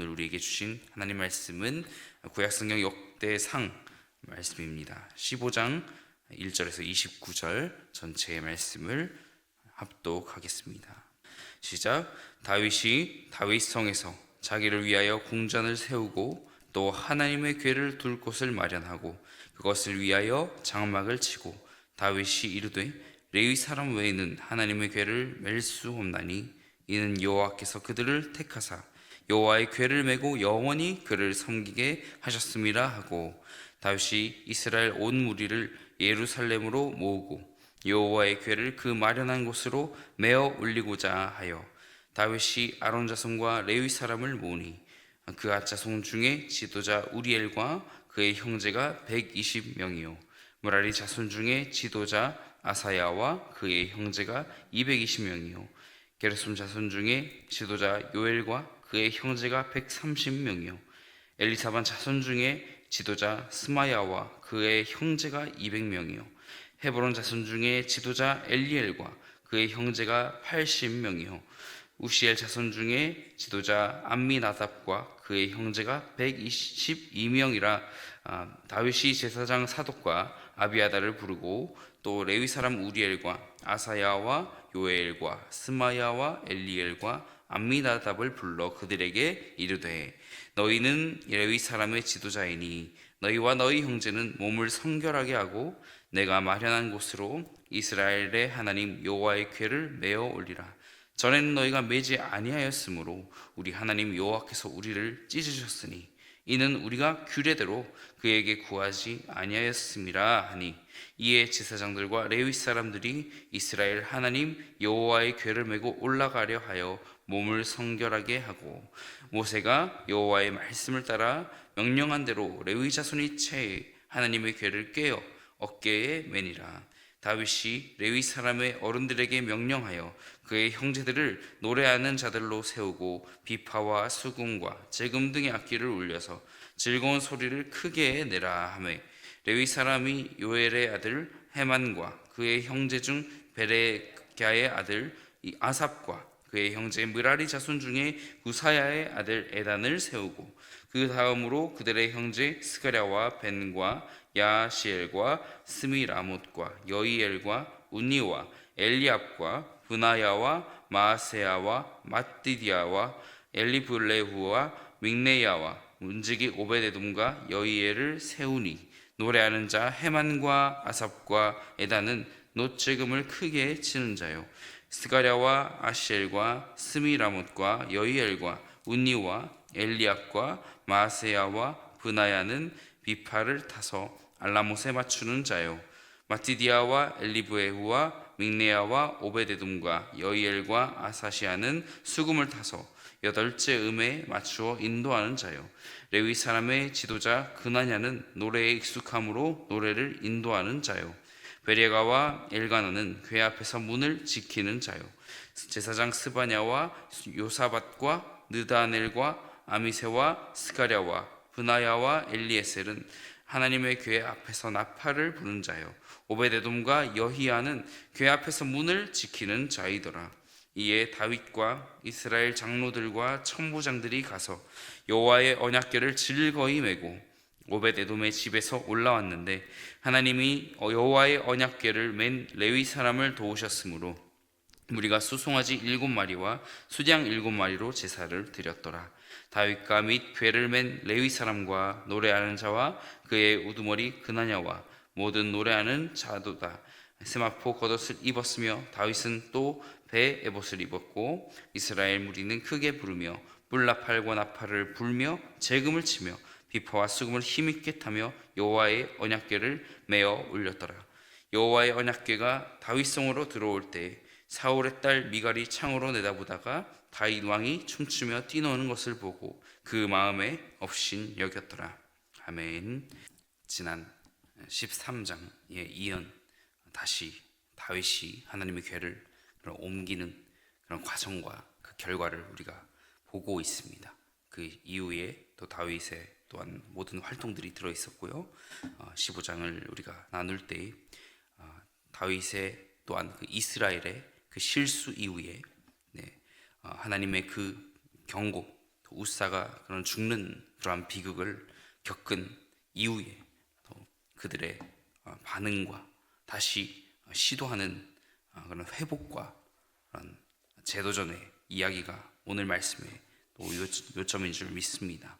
오늘 우리에게 주신 하나님 말씀은 구약성경 역대상 말씀입니다. 15장 1절에서 29절 전체의 말씀을 합독하겠습니다. 시작. 다윗이 다윗성에서 자기를 위하여 궁전을 세우고 또 하나님의 궤를 둘 곳을 마련하고 그것을 위하여 장막을 치고 다윗이 이르되 레위 사람 외에는 하나님의 궤를 맬 수 없나니 이는 여호와께서 그들을 택하사 여호와의 궤를 메고 영원히 그를 섬기게 하셨음이라 하고 다윗이 이스라엘 온 무리를 예루살렘으로 모으고 여호와의 궤를 그 마련한 곳으로 메어 올리고자 하여 다윗이 아론 자손과 레위 사람을 모으니 그 앗자손 중에 지도자 우리엘과 그의 형제가 120명이요 무라리 자손 중에 지도자 아사야와 그의 형제가 220명이요 게르솜 자손 중에 지도자 요엘과 그의 형제가 130명이요 엘리사반 자손 중에 지도자 스마야와 그의 형제가 200명이요 헤브론 자손 중에 지도자 엘리엘과 그의 형제가 80명이요 우시엘 자손 중에 지도자 암미나답과 그의 형제가 122명이라 다윗이 제사장 사독과 아비아다를 부르고 또 레위 사람 우리엘과 아사야와 요엘과 스마야와 엘리엘과 암미나답을 불러 그들에게 이르되 너희는 레위 사람의 지도자이니 너희와 너희 형제는 몸을 성결하게 하고 내가 마련한 곳으로 이스라엘의 하나님 여호와의 궤를 메어 올리라. 전에는 너희가 매지 아니하였으므로 우리 하나님 여호와께서 우리를 찢으셨으니 이는 우리가 규례대로 그에게 구하지 아니하였음이라 하니 이에 제사장들과 레위 사람들이 이스라엘 하나님 여호와의 궤를 메고 올라가려 하여 몸을 성결하게 하고 모세가 여호와의 말씀을 따라 명령한 대로 레위 자손이 채 하나님의 궤를 꿰어 어깨에 매니라. 다윗이 레위 사람의 어른들에게 명령하여 그의 형제들을 노래하는 자들로 세우고 비파와 수금과 재금 등의 악기를 울려서 즐거운 소리를 크게 내라 하매 레위 사람이 요엘의 아들 헤만과 그의 형제 중 베레갸의 아들 아삽과 그의 형제 므라리 자손 중에 구사야의 아들 에단을 세우고 그 다음으로 그들의 형제 스가랴와 벤과 야시엘과 스미라못과 여이엘과 운니와 엘리압과 브나야와 마아세야와 마띠디아와 엘리블레후와 믹네야와 문지기 오베데돔과 여이엘을 세우니 노래하는 자 헤만과 아삽과 에단은 놋재금을 크게 치는 자요 스가랴와 아시엘과 스미라못과 여이엘과 운니와 엘리압과 마아세야와 브나야는 비파를 타서 알라못에 맞추는 자요 마티디아와 엘리브에후와 믹네야와 오베데돔과 여이엘과 아사시아는 수금을 타서 8째 음에 맞추어 인도하는 자요 레위 사람의 지도자 그나냐는 노래에 익숙함으로 노래를 인도하는 자요 베레가와 엘가나는 궤 앞에서 문을 지키는 자요 제사장 스바냐와 요사밧과 느다넬과 아미세와 스가랴와 브나야와 엘리에셀은 하나님의 궤 앞에서 나팔을 부는 자요 오베데돔과 여히야는 궤 앞에서 문을 지키는 자이더라. 이에 다윗과 이스라엘 장로들과 천부장들이 가서 여호와의 언약궤를 즐거이 메고 오베데돔의 집에서 올라왔는데 하나님이 여호와의 언약궤를 맨 레위 사람을 도우셨으므로 무리가 수송아지 7마리와 수장 7마리로 제사를 드렸더라. 다윗과 및 궤를 맨 레위 사람과 노래하는 자와 그의 우두머리 그나냐와 모든 노래하는 자도다. 세마포 겉옷을 입었으며 다윗은 또 배 에봇을 입었고 이스라엘 무리는 크게 부르며 뿔나팔과 나팔을 불며 재금을 치며 비파와 수금을 힘있게 타며 여호와의 언약궤를 메어 올렸더라. 여호와의 언약궤가 다윗성으로 들어올 때 사울의 딸 미갈이 창으로 내다보다가 다윗 왕이 춤추며 뛰노는 것을 보고 그 마음에 업신 여겼더라. 아멘. 지난 13장에 이은 다시 다윗이 하나님의 궤를 옮기는 그런 과정과 그 결과를 우리가 보고 있습니다. 그 이후에 또 다윗의 또한 모든 활동들이 들어 있었고요. 15장을 우리가 나눌 때 다윗의 또한 그 이스라엘의 그 실수 이후에 하나님의 그 경고 우사가 그런 죽는 그러한 비극을 겪은 이후에 또 그들의 반응과 다시 시도하는 그런 회복과 그런 재도전의 이야기가 오늘 말씀의 또 요점인 줄 믿습니다.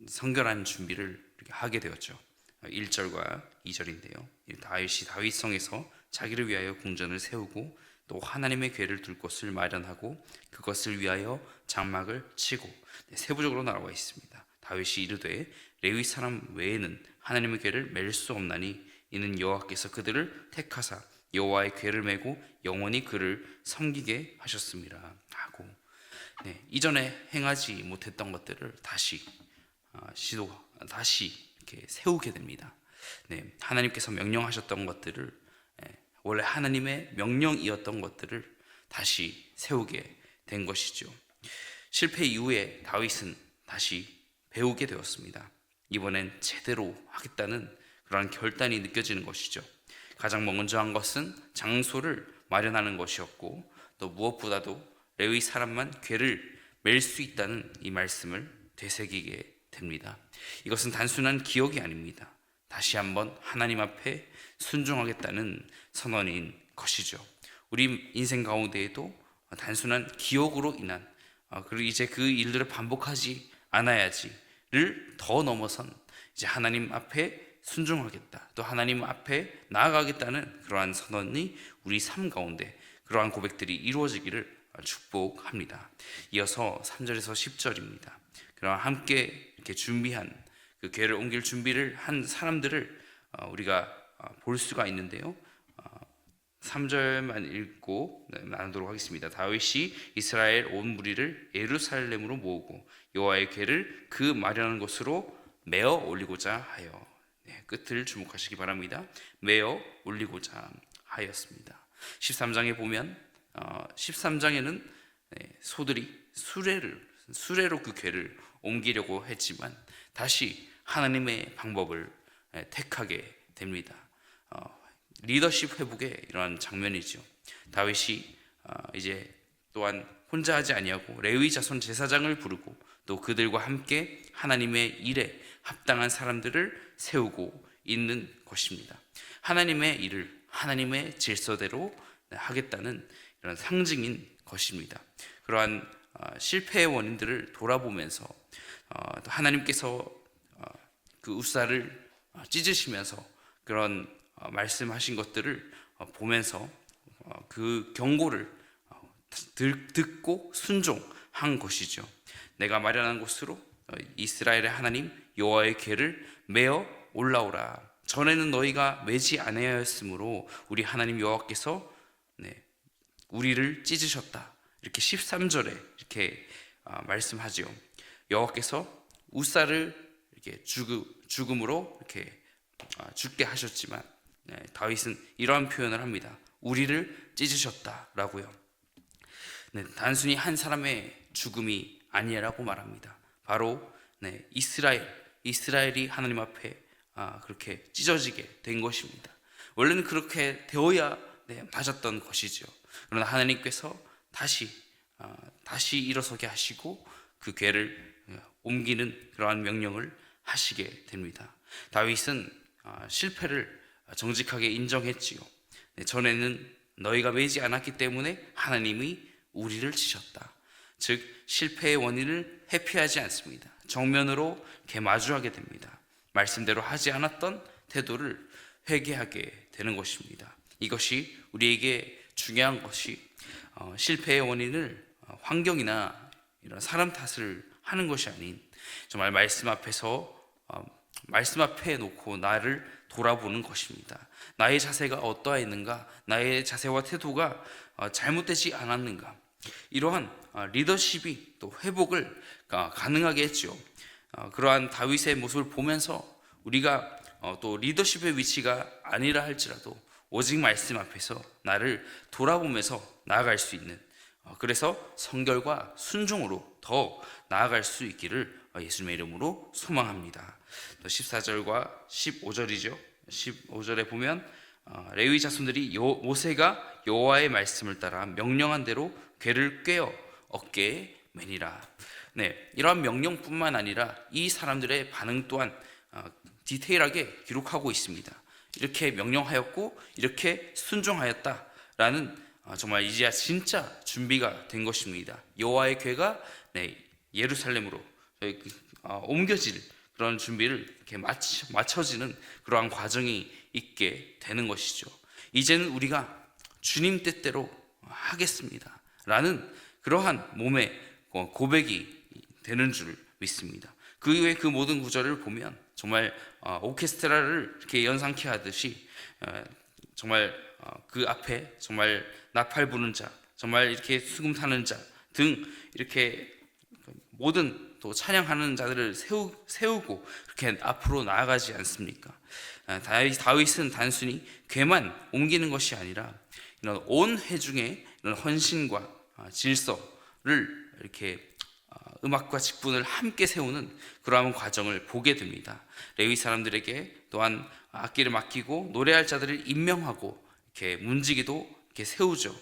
성결한 준비를 이렇게 하게 되었죠. 1절과 2절인데요. 다윗이 다윗성에서 자기를 위하여 궁전을 세우고 또 하나님의 궤를 둘 곳을 마련하고 그것을 위하여 장막을 치고, 세부적으로 나와 있습니다. 다윗이 이르되 레위 사람 외에는 하나님의 궤를 맬 수 없나니 이는 여호와께서 그들을 택하사 여호와의 궤를 메고 영원히 그를 섬기게 하셨습니다 하고, 이전에 행하지 못했던 것들을 다시 이렇게 세우게 됩니다. 하나님께서 명령하셨던 것들을, 원래 하나님의 명령이었던 것들을 다시 세우게 된 것이죠. 실패 이후에 다윗은 다시 배우게 되었습니다. 이번엔 제대로 하겠다는 그러한 결단이 느껴지는 것이죠. 가장 먼저 한 것은 장소를 마련하는 것이었고, 또 무엇보다도 레위 사람만 궤를 맬 수 있다는 이 말씀을 되새기게 됩니다. 이것은 단순한 기억이 아닙니다. 다시 한번 하나님 앞에 순종하겠다는 선언인 것이죠. 우리 인생 가운데에도 단순한 기억으로 인한 그리고 이제 그 일들을 반복하지 않아야지를 더 넘어선 이제 하나님 앞에 순종하겠다, 또 하나님 앞에 나아가겠다는 그러한 선언이 우리 삶 가운데 그러한 고백들이 이루어지기를 축복합니다. 이어서 3절에서 10절입니다. 그럼 함께 이렇게 준비한 그 궤를 옮길 준비를 한 사람들을 우리가 볼 수가 있는데요. 3절만 읽고 나누도록 하겠습니다. 다윗이 이스라엘 온 무리를 예루살렘으로 모으고 여호와의 궤를 그 마련한 곳으로 메어 올리고자 하여, 끝을 주목하시기 바랍니다. 메어 올리고자 하였습니다. 13장에 보면 13장에는 소들이 수레로 그 궤를 옮기려고 했지만 다시 하나님의 방법을 택하게 됩니다. 리더십 회복의 이러한 장면이죠. 다윗이 이제 또한 혼자 하지 아니하고 레위 자손 제사장을 부르고 또 그들과 함께 하나님의 일에 합당한 사람들을 세우고 있는 것입니다. 하나님의 일을 하나님의 질서대로 하겠다는 이런 상징인 것입니다. 그러한 실패의 원인들을 돌아보면서 하나님께서 그 우사를 찢으시면서 그런 말씀하신 것들을 보면서 그 경고를 듣고 순종한 것이죠. 내가 마련한 곳으로 이스라엘의 하나님 여호와의 궤를 메어 올라오라. 전에는 너희가 매지 아니하였으므로 우리 하나님 여호와께서 우리를 찢으셨다. 이렇게 13절에 이렇게 말씀하지요. 여호와께서 우사를 이렇게 죽음으로 이렇게 죽게 하셨지만, 다윗은 이러한 표현을 합니다. 우리를 찢으셨다라고요. 단순히 한 사람의 죽음이 아니라고 말합니다. 바로 이스라엘이 하나님 앞에 그렇게 찢어지게 된 것입니다. 원래는 그렇게 되어야 맞았던 것이죠. 그러나 하나님께서 다시 일어서게 하시고 그 궤를 옮기는 그러한 명령을 하시게 됩니다. 다윗은 실패를 정직하게 인정했지요. 전에는 너희가 매지 않았기 때문에 하나님이 우리를 치셨다. 즉 실패의 원인을 회피하지 않습니다. 정면으로 이렇게 마주하게 됩니다. 말씀대로 하지 않았던 태도를 회개하게 되는 것입니다. 이것이 우리에게 중요한 것이 실패의 원인을 환경이나 이런 사람 탓을 하는 것이 아닌 정말 말씀 앞에 놓고 나를 돌아보는 것입니다. 나의 자세가 어떠했는가, 나의 자세와 태도가 잘못되지 않았는가, 이러한 리더십이 또 회복을 가능하게 했죠. 그러한 다윗의 모습을 보면서 우리가 또 리더십의 위치가 아니라 할지라도 오직 말씀 앞에서 나를 돌아보면서 나아갈 수 있는, 그래서 성결과 순종으로 더 나아갈 수 있기를 예수님의 이름으로 소망합니다. 14절과 15절이죠. 15절에 보면 레위 자손들이 모세가 여호와의 말씀을 따라 명령한 대로 궤를 꿰어 어깨에 매니라. 이러한 명령뿐만 아니라 이 사람들의 반응 또한 디테일하게 기록하고 있습니다. 이렇게 명령하였고 이렇게 순종하였다라는 정말 이제야 진짜 준비가 된 것입니다. 여호와의 궤가 예루살렘으로 옮겨질 그런 준비를 이렇게 맞춰지는 그러한 과정이 있게 되는 것이죠. 이제는 우리가 주님 뜻대로 하겠습니다 라는 그러한 몸의 고백이 되는 줄 믿습니다. 그 이후에 그 모든 구절을 보면 정말 오케스트라를 이렇게 연상케 하듯이 정말 그 앞에 정말 나팔 부는 자, 정말 이렇게 수금 타는 자 등 이렇게 모든 또 찬양하는 자들을 세우고 그렇게 앞으로 나아가지 않습니까? 다윗은 단순히 궤만 옮기는 것이 아니라 이런 온 회중의 이런 헌신과 질서를 이렇게 음악과 직분을 함께 세우는 그러한 과정을 보게 됩니다. 레위 사람들에게 또한 악기를 맡기고 노래할 자들을 임명하고 이렇게 문지기도 이렇게 세우죠.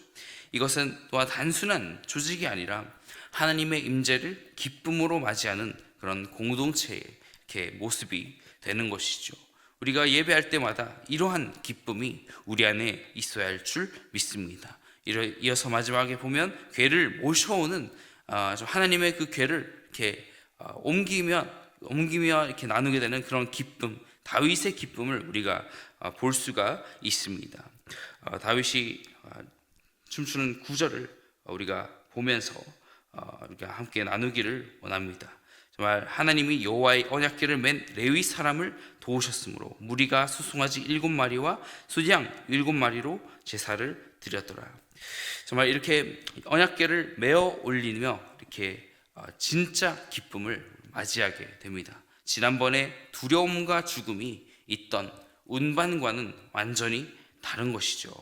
이것은 또한 단순한 조직이 아니라 하나님의 임재를 기쁨으로 맞이하는 그런 공동체의 이렇게 모습이 되는 것이죠. 우리가 예배할 때마다 이러한 기쁨이 우리 안에 있어야 할 줄 믿습니다. 이어서 마지막에 보면 궤를 모셔오는 하나님의 그 궤를 이렇게 옮기며 이렇게 나누게 되는 그런 기쁨, 다윗의 기쁨을 우리가 볼 수가 있습니다. 다윗이 춤추는 구절을 우리가 보면서 우리가 함께 나누기를 원합니다. 정말 하나님이 여호와의 언약궤를 맨 레위 사람을 도우셨으므로 무리가 수송아지 7마리와 수양 7마리로 제사를 드렸더라. 정말 이렇게 언약궤를 메어 올리며 이렇게 진짜 기쁨을 맞이하게 됩니다. 지난번에 두려움과 죽음이 있던 운반과는 완전히 다른 것이죠.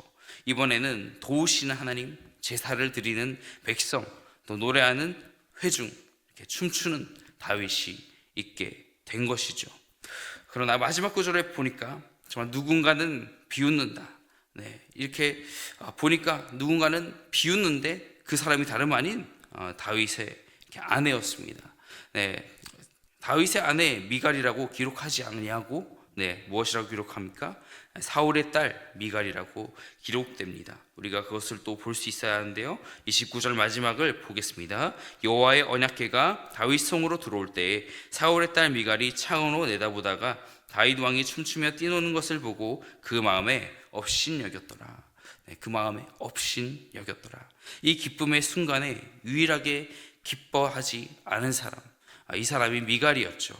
이번에는 도우시는 하나님, 제사를 드리는 백성, 또 노래하는 회중, 이렇게 춤추는 다윗이 있게 된 것이죠. 그러나 마지막 구절에 보니까 정말 누군가는 비웃는다. 이렇게 보니까 누군가는 비웃는데 그 사람이 다름 아닌 다윗의 아내였습니다. 다윗의 아내 미갈이라고 기록하지 않냐고 무엇이라고 기록합니까? 사울의 딸 미갈이라고 기록됩니다. 우리가 그것을 또 볼 수 있어야 하는데요. 29절 마지막을 보겠습니다. 여호와의 언약궤가 다윗 성으로 들어올 때에 사울의 딸 미갈이 창으로 내다보다가 다윗 왕이 춤추며 뛰노는 것을 보고 그 마음에 업신여겼더라. 그 마음에 업신여겼더라. 이 기쁨의 순간에 유일하게 기뻐하지 않은 사람, 이 사람이 미갈이었죠.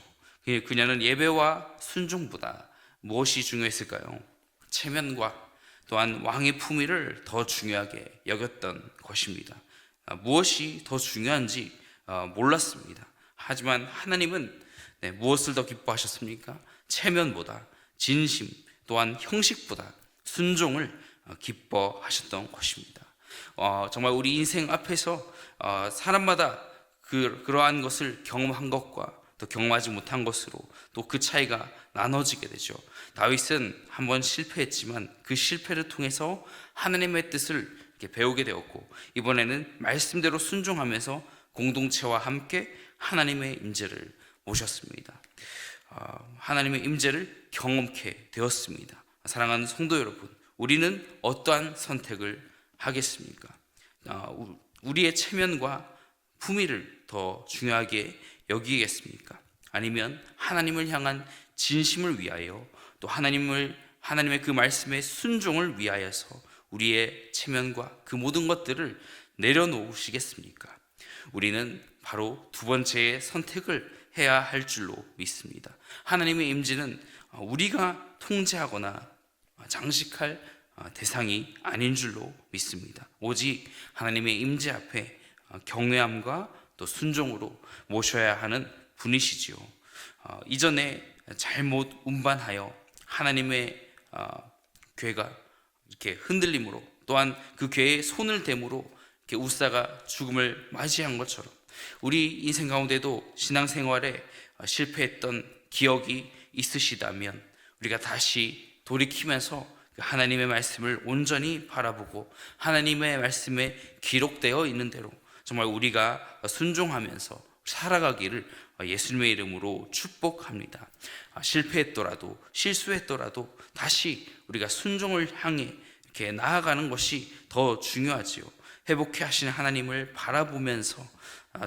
그녀는 예배와 순종보다 무엇이 중요했을까요? 체면과 또한 왕의 품위를 더 중요하게 여겼던 것입니다. 무엇이 더 중요한지 몰랐습니다. 하지만 하나님은 무엇을 더 기뻐하셨습니까? 체면보다 진심 또한 형식보다 순종을 기뻐하셨던 것입니다. 정말 우리 인생 앞에서 사람마다 그러한 것을 경험한 것과 또 경험하지 못한 것으로 또 그 차이가 나눠지게 되죠. 다윗은 한번 실패했지만 그 실패를 통해서 하나님의 뜻을 이렇게 배우게 되었고 이번에는 말씀대로 순종하면서 공동체와 함께 하나님의 임재를 모셨습니다. 하나님의 임재를 경험케 되었습니다. 사랑하는 성도 여러분, 우리는 어떠한 선택을 하겠습니까? 우리의 체면과 품위를 더 중요하게 여기겠습니까? 아니면 하나님을 향한 진심을 위하여 또 하나님의 그 말씀의 순종을 위하여서 우리의 체면과 그 모든 것들을 내려놓으시겠습니까? 우리는 바로 두 번째의 선택을 해야 할 줄로 믿습니다. 하나님의 임재는 우리가 통제하거나 장식할 대상이 아닌 줄로 믿습니다. 오직 하나님의 임재 앞에 경외함과 또 순종으로 모셔야 하는 분이시지요. 이전에 잘못 운반하여 하나님의 궤가 이렇게 흔들림으로 또한 그 궤에 손을 댐으로 이렇게 우사가 죽음을 맞이한 것처럼 우리 인생 가운데도 신앙생활에 실패했던 기억이 있으시다면 우리가 다시 돌이키면서 하나님의 말씀을 온전히 바라보고 하나님의 말씀에 기록되어 있는 대로 정말 우리가 순종하면서 살아가기를 예수님의 이름으로 축복합니다. 실패했더라도 실수했더라도 다시 우리가 순종을 향해 이렇게 나아가는 것이 더 중요하지요. 회복해 하시는 하나님을 바라보면서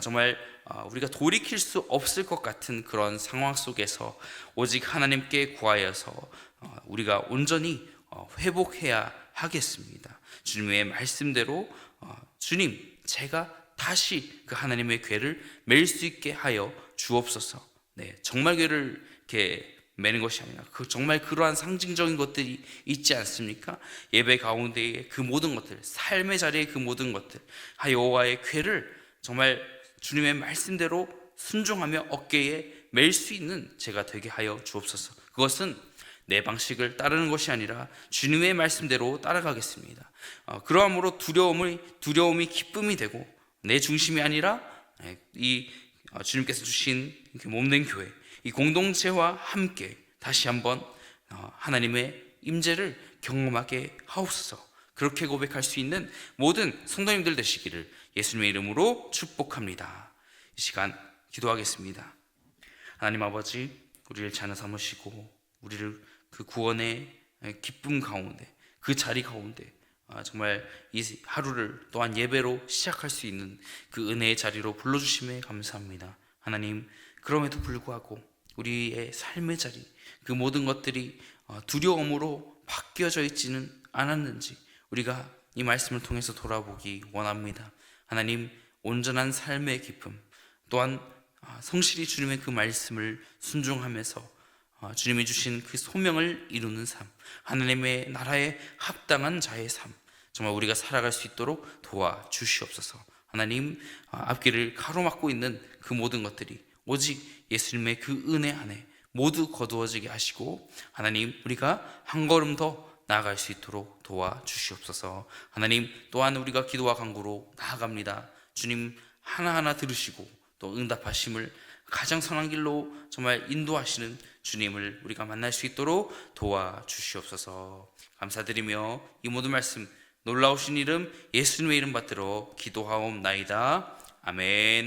정말 우리가 돌이킬 수 없을 것 같은 그런 상황 속에서 오직 하나님께 구하여서 우리가 온전히 회복해야 하겠습니다. 주님의 말씀대로 주님, 제가 다시 그 하나님의 궤를 맬 수 있게 하여 주옵소서. 네, 정말 궤를 이렇게 매는 것이 아니라 정말 그러한 상징적인 것들이 있지 않습니까? 예배 가운데의 그 모든 것들, 삶의 자리의 그 모든 것들, 여호와의 궤를 정말 주님의 말씀대로 순종하며 어깨에 맬 수 있는 제가 되게 하여 주옵소서. 그것은 내 방식을 따르는 것이 아니라 주님의 말씀대로 따라가겠습니다. 그러함으로 두려움이 기쁨이 되고 내 중심이 아니라 이 주님께서 주신 몸된 교회, 이 공동체와 함께 다시 한번 하나님의 임재를 경험하게 하옵소서. 그렇게 고백할 수 있는 모든 성도님들 되시기를 예수님의 이름으로 축복합니다. 이 시간 기도하겠습니다. 하나님 아버지, 우리를 자녀 삼으시고 우리를 그 구원의 기쁨 가운데, 그 자리 가운데 정말 이 하루를 또한 예배로 시작할 수 있는 그 은혜의 자리로 불러주심에 감사합니다. 하나님, 그럼에도 불구하고 우리의 삶의 자리, 그 모든 것들이 두려움으로 바뀌어져 있지는 않았는지 우리가 이 말씀을 통해서 돌아보기 원합니다. 하나님, 온전한 삶의 기쁨, 또한 성실히 주님의 그 말씀을 순종하면서 주님이 주신 그 소명을 이루는 삶, 하나님의 나라에 합당한 자의 삶, 정말 우리가 살아갈 수 있도록 도와주시옵소서. 하나님, 앞길을 가로막고 있는 그 모든 것들이 오직 예수님의 그 은혜 안에 모두 거두어지게 하시고, 하나님, 우리가 한 걸음 더 나아갈 수 있도록 도와주시옵소서. 하나님, 또한 우리가 기도와 간구로 나아갑니다. 주님 하나하나 들으시고 또 응답하심을 가장 선한 길로 정말 인도하시는 주님을 우리가 만날 수 있도록 도와주시옵소서. 감사드리며 이 모든 말씀 놀라우신 이름 예수님의 이름 받들어 기도하옵나이다. 아멘.